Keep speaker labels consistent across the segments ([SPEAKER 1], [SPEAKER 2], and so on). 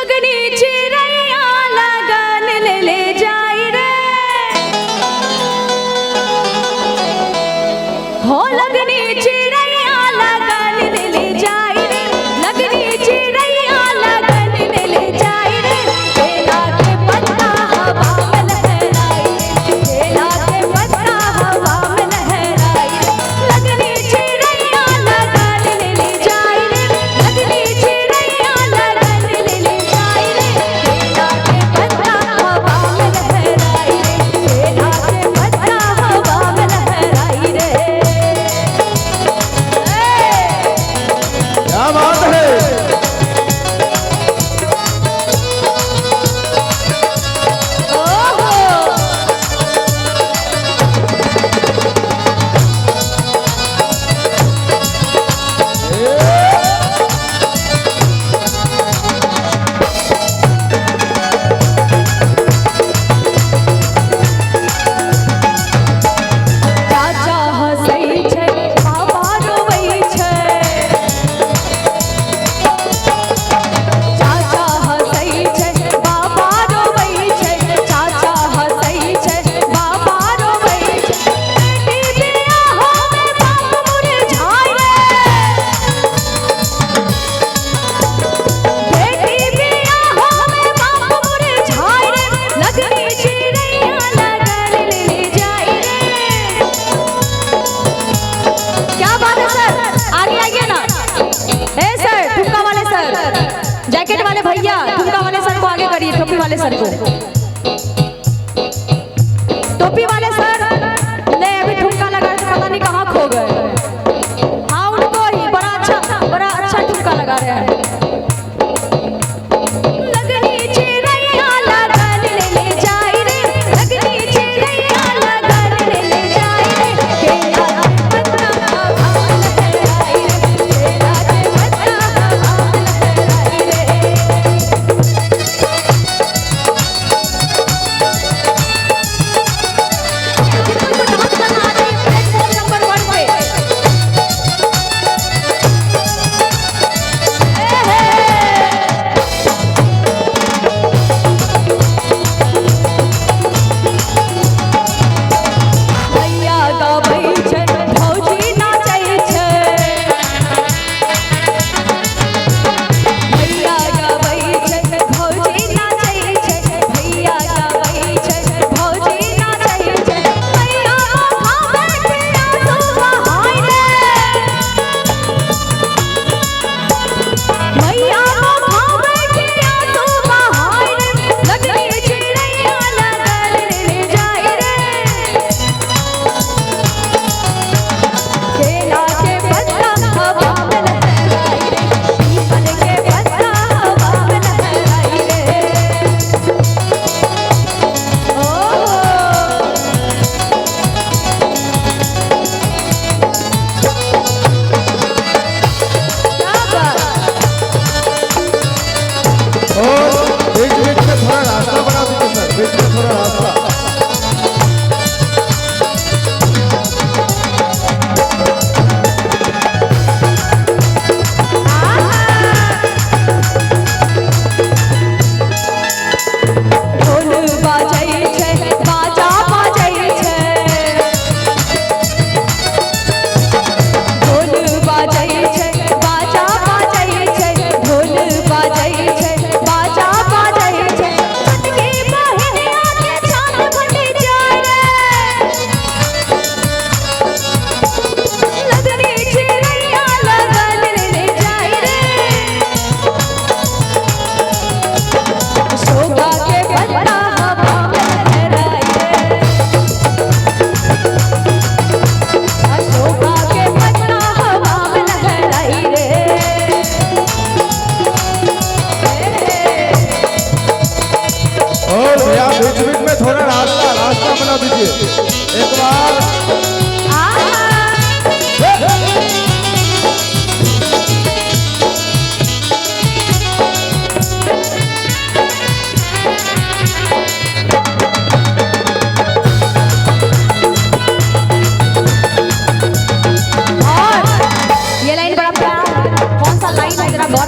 [SPEAKER 1] लगनी चिड़ैया लगन ले जाई रे हो लगनी चिड़ैया लगन ले जाई रे लगनी चिड़ैया लगन ले जाई रे केला के पत्ता हवा में लहराई केला के पत्ता हवा में लहराई लगनी चिड़ैया लगन ले जाई रे लगनी चिड़ैया लगन ले जाई रे केला के पत्ता हवा में लहराई केला के पत्ता हवा में लहराई रे।
[SPEAKER 2] क्या बात है।
[SPEAKER 1] चाचा हंसै छै बाबा रोवै छै चाचा हंसै छै बाबा रोवै छै चाचा हंसै छै बाबा रोवै छै बेटी बियाह में बाप मुरझाय रे बेटी बियाह में बाप मुरझाय रे लगनी चिड़ैया लगन ले जाई रे। क्या बात है सर, आगे आइए ना। ए सर, ठुमका वाले सर, जैकेट वाले भैया, ठुमका वाले सर को आगे करिए, टोपी वाले सर को। टोपी वाले सर ले अभी ठुमका लगा के पता नहीं कहाँ खो गए। हाँ उनको ही बड़ा अच्छा ठुमका लगा रहे हैं। लगनी चिड़ैया लगन ले जाई रे लगनी चिड़ैया लगन ले जाई रे केला के पत्ता हवा में लहराई रे केला के पत्ता हवा में लहराई रे।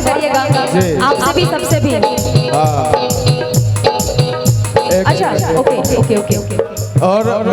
[SPEAKER 1] आपसे भी सबसे भी अच्छा ओके ओके ओके ओके
[SPEAKER 2] और